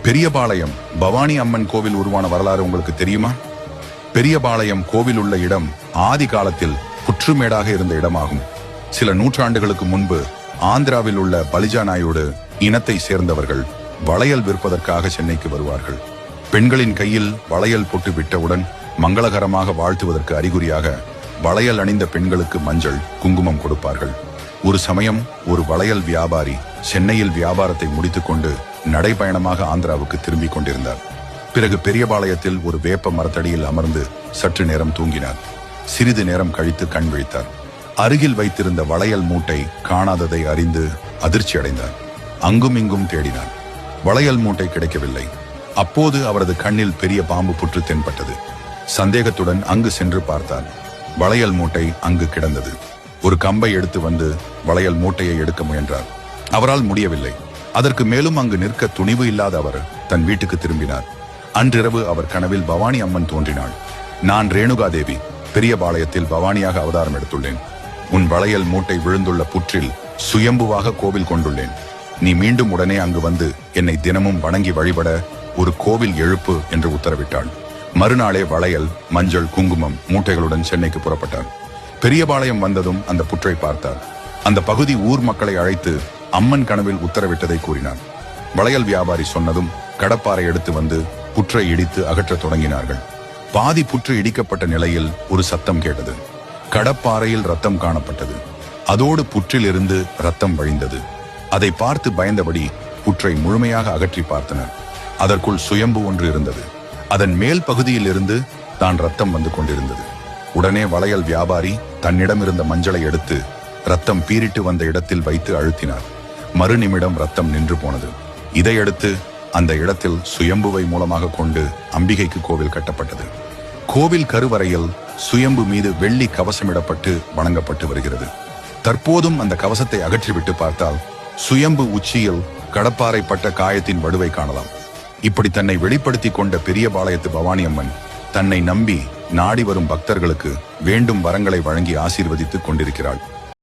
பெரியபாளையம் பவானி அம்மன் கோவில் உருவான வரலாறு உங்களுக்கு தெரியுமா? பெரியபாளையம் கோவில் உள்ள இடம் ஆதி காலத்தில் புற்றுமேடாக இருந்த இடமாகும். சில நூற்றாண்டுகளுக்கு முன்பு ஆந்திராவில் உள்ள பலிஜா நாயுடு இனத்தை சேர்ந்தவர்கள் வளையல் விற்பதற்காக சென்னைக்கு வருவார்கள். பெண்களின் கையில் வளையல் பொட்டு விட்டவுடன் மங்களகரமாக வாழ்த்துவதற்கு அறிகுறியாக வளையல் அணிந்த பெண்களுக்கு மஞ்சள் குங்குமம் கொடுப்பார்கள். ஒரு சமயம் ஒரு வளையல் வியாபாரி சென்னையில் வியாபாரத்தை முடித்துக்கொண்டு நடைபயணமாக ஆந்திராவுக்கு திரும்பிக் கொண்டிருந்தார். பிறகு பெரியபாளையத்தில் ஒரு வேப்ப மரத்தடியில் அமர்ந்து சற்று நேரம் தூங்கினார். சிறிது நேரம் கழித்து கண் விழித்தார். அருகில் வைத்திருந்த வளையல் மூட்டை காணாததை அறிந்து அதிர்ச்சி அடைந்தார். அங்கும் இங்கும் தேடினார். வளையல் மூட்டை கிடைக்கவில்லை. அப்போது அவரது கண்ணில் பெரிய பாம்பு புற்று தென்பட்டது. சந்தேகத்துடன் அங்கு சென்று பார்த்தார். வளையல் மூட்டை அங்கு கிடந்தது. ஒரு கம்பை எடுத்து வந்து வளையல் மூட்டையை எடுக்க முயன்றார். அவரால் முடியவில்லை. அதற்கு மேலும் அங்கு நிற்க துணிவு இல்லாத அவர் தன் வீட்டுக்கு திரும்பினார். அன்றிரவு அவர் கனவில் பவானி அம்மன் தோன்றினாள். நான் ரேணுகா தேவி பெரியபாளையத்தில் பவானியாக அவதாரம் எடுத்துள்ளேன். உன் வளையல் மூட்டை விழுந்துள்ள புற்றில் சுயம்புவாக கோவில் கொண்டுள்ளேன். நீ மீண்டும் உடனே அங்கு வந்து என்னை தினமும் வணங்கி வழிபட ஒரு கோவில் எழுப்பு என்று உத்தரவிட்டாள். மறுநாளே வளையல் மஞ்சள் குங்குமம் மூட்டைகளுடன் சென்னைக்கு புறப்பட்டார். பெரியபாளையம் வந்ததும் அந்த புற்றை பார்த்தார். அந்த பகுதி ஊர் மக்களை அழைத்து அம்மன் கனவில் உத்தரவிட்டதை கூறினார். வளையல் வியாபாரி சொன்னதும் கடப்பாறை எடுத்து வந்து புற்றை இடித்து அகற்றத் தொடங்கினார்கள். பாதி புற்று இடிக்கப்பட்ட நிலையில் ஒரு சத்தம் கேட்டது. கடப்பாறையில் ரத்தம் காணப்பட்டது. அதோடு புற்றில் இருந்து ரத்தம் வழிந்தது. அதை பார்த்து பயந்தபடி புற்றை முழுமையாக அகற்றி பார்த்தனர். அதற்குள் சுயம்பு ஒன்று இருந்தது. அதன் மேல் பகுதியில் இருந்து தான் ரத்தம் வந்து கொண்டிருந்தது. உடனே வளையல் வியாபாரி தன்னிடமிருந்த மஞ்சளை எடுத்து ரத்தம் பீரிட்டு வந்த இடத்தில் வைத்து அழுத்தினார். மறுநிமிடம் ரத்தம் நின்று போனது. இதையடுத்து அந்த இடத்தில் சுயம்புவை மூலமாக கொண்டு அம்பிகைக்கு கோவில் கட்டப்பட்டது. கோவில் கருவறையில் சுயம்பு மீது வெள்ளி கவசமிடப்பட்டு வணங்கப்பட்டு வருகிறது. தற்போதும் அந்த கவசத்தை அகற்றிவிட்டு பார்த்தால் சுயம்பு உச்சியில் கடப்பாறை பட்ட காயத்தின் வடுவை காணலாம். இப்படி தன்னை வெளிப்படுத்தி கொண்ட பெரியபாளையத்து பவானி அம்மன் தன்னை நம்பி நாடி வரும் பக்தர்களுக்கு வேண்டும் வரங்களை வழங்கி ஆசீர்வதித்துக் கொண்டிருக்கிறாள்.